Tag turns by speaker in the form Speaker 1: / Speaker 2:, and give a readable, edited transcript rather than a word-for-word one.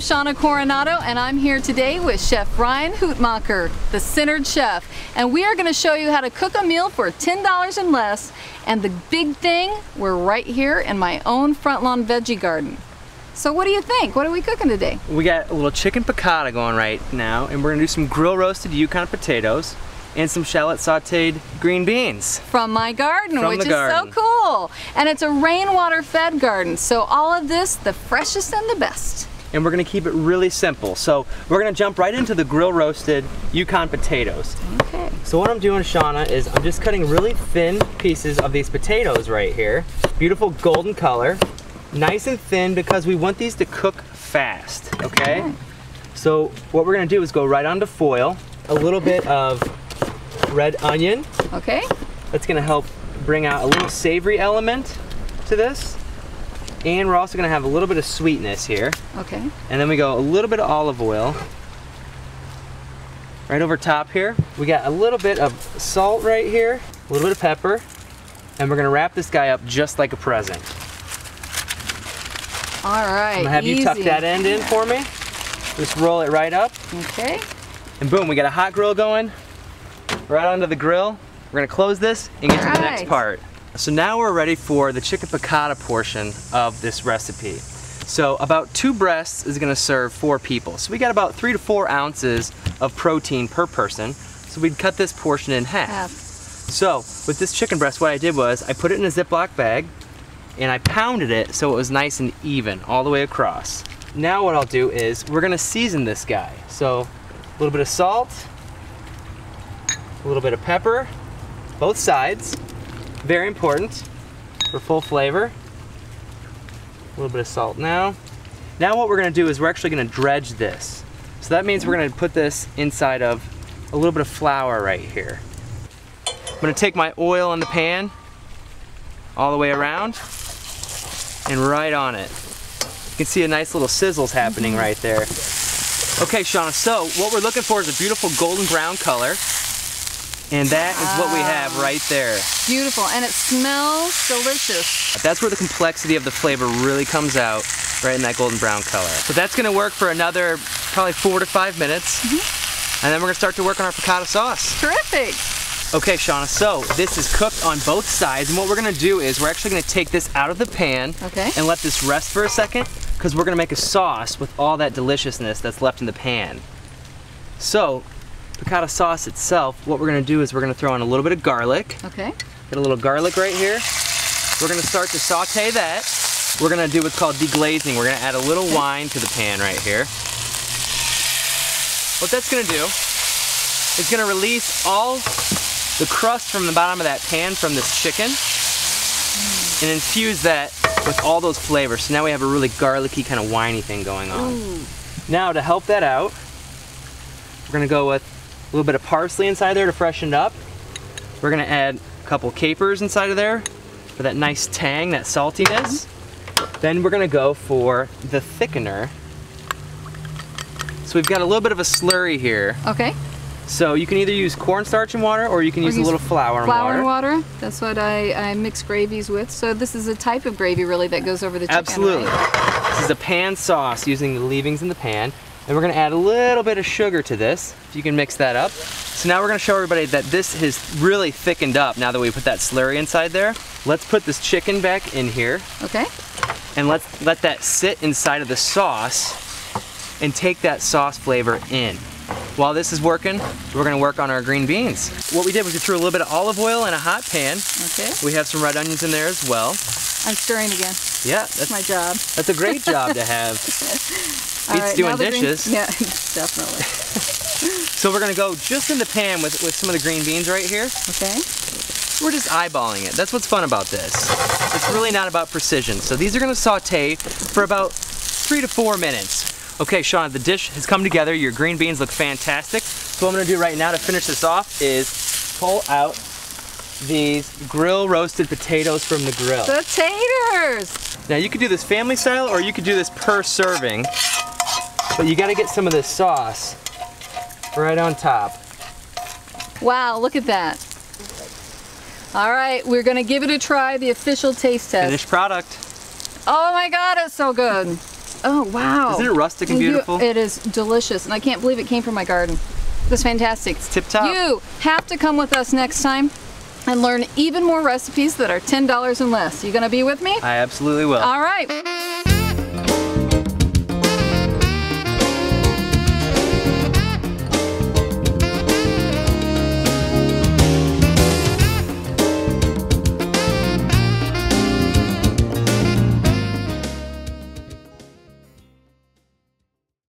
Speaker 1: Shawna Coronado, and I'm here today with Chef Ryan Hutmacher, the Centered Chef. And we are going to show you how to cook a meal for $10 and less. And the big thing, we're right here in my own front lawn veggie garden. So what do you think? What are we cooking today?
Speaker 2: We got a little chicken piccata going right now, and we're going to do some grill roasted Yukon potatoes and some shallot sauteed green beans.
Speaker 1: From my garden, which is so cool. And it's a rainwater fed garden, so all of this, the freshest and the best.
Speaker 2: And we're gonna keep it really simple. So we're gonna jump right into the grill roasted Yukon potatoes.
Speaker 1: Okay.
Speaker 2: So what I'm doing, Shawna, is I'm just cutting really thin pieces of these potatoes right here. Beautiful golden color, nice and thin because we want these to cook fast, okay? So what we're gonna do is go right onto foil, a little bit of red onion.
Speaker 1: Okay.
Speaker 2: That's gonna help bring out a little savory element to this. And we're also gonna have a little bit of sweetness here.
Speaker 1: Okay.
Speaker 2: And then we go a little bit of olive oil. Right over top here. We got a little bit of salt right here, a little bit of pepper. And we're gonna wrap this guy up just like a present.
Speaker 1: All right,
Speaker 2: I'm gonna have you tuck that end in for me. Just roll it right up.
Speaker 1: Okay.
Speaker 2: And boom, we got a hot grill going. Right onto the grill. We're gonna close this and get to the next part. So now we're ready for the chicken piccata portion of this recipe. So about 2 breasts is gonna serve 4 people. So we got about 3 to 4 ounces of protein per person. So we'd cut this portion in half. So with this chicken breast, what I did was I put it in a Ziploc bag and I pounded it so it was nice and even all the way across. Now what I'll do is we're gonna season this guy. So a little bit of salt, a little bit of pepper, both sides, very important for full flavor. A little bit of salt now. Now what we're gonna do is we're actually gonna dredge this. So that means we're gonna put this inside of a little bit of flour right here. I'm gonna take my oil in the pan all the way around and right on it. You can see a nice little sizzles happening right there. Okay, Shawna, so what we're looking for is a beautiful golden brown color. And that is what we have right there.
Speaker 1: Beautiful, and it smells delicious.
Speaker 2: That's where the complexity of the flavor really comes out, right in that golden brown color. So that's gonna work for another probably 4 to 5 minutes. And then we're gonna start to work on our piccata sauce.
Speaker 1: Terrific.
Speaker 2: Okay, Shawna, so this is cooked on both sides, and what we're gonna do is we're actually gonna take this out of the pan and let this rest for a second, because we're gonna make a sauce with all that deliciousness that's left in the pan. So, piccata sauce itself, what we're gonna do is we're gonna throw in a little bit of garlic.
Speaker 1: Okay.
Speaker 2: Get a little garlic right here. We're gonna start to saute that. We're gonna do what's called deglazing. We're gonna add a little wine to the pan right here. What that's gonna do is gonna release all the crust from the bottom of that pan from this chicken and infuse that with all those flavors. So now we have a really garlicky kind of winey thing going on. Now to help that out, we're gonna go with a little bit of parsley inside there to freshen it up. We're gonna add a couple capers inside of there for that nice tang, that saltiness. Then we're gonna go for the thickener. So we've got a little bit of a slurry here.
Speaker 1: Okay.
Speaker 2: So you can either use cornstarch and water, or you can use a little flour and water.
Speaker 1: Flour and water. That's what I mix gravies with. So this is a type of gravy really that goes over the chicken.
Speaker 2: Absolutely.
Speaker 1: Right?
Speaker 2: This is a pan sauce using the leavings in the pan. And we're gonna add a little bit of sugar to this, if you can mix that up. So now we're gonna show everybody that this has really thickened up now that we put that slurry inside there. Let's put this chicken back in here.
Speaker 1: Okay.
Speaker 2: And let's let that sit inside of the sauce and take that sauce flavor in. While this is working, we're gonna work on our green beans. What we did was we threw a little bit of olive oil in a hot pan.
Speaker 1: Okay.
Speaker 2: We have some red onions in there as well.
Speaker 1: I'm stirring again.
Speaker 2: Yeah,
Speaker 1: that's my job.
Speaker 2: That's a great job to have. Beats doing dishes.
Speaker 1: Yeah, definitely.
Speaker 2: So we're gonna go just in the pan with some of the green beans right here.
Speaker 1: Okay.
Speaker 2: We're just eyeballing it. That's what's fun about this. It's really not about precision. So these are gonna saute for about 3 to 4 minutes. Okay, Shawna, the dish has come together. Your green beans look fantastic. So what I'm gonna do right now to finish this off is pull out these grill roasted potatoes from the grill.
Speaker 1: The taters!
Speaker 2: Now you could do this family style or you could do this per serving, but you gotta get some of this sauce right on top.
Speaker 1: Wow, look at that. All right, we're gonna give it a try, the official taste test.
Speaker 2: Finished product.
Speaker 1: Oh my God, it's so good. Oh, wow.
Speaker 2: Isn't it rustic and beautiful?
Speaker 1: It is delicious, and I can't believe it came from my garden. That's fantastic.
Speaker 2: It's tip top.
Speaker 1: You have to come with us next time and learn even more recipes that are $10 and less. You gonna be with me?
Speaker 2: I absolutely will.
Speaker 1: All right.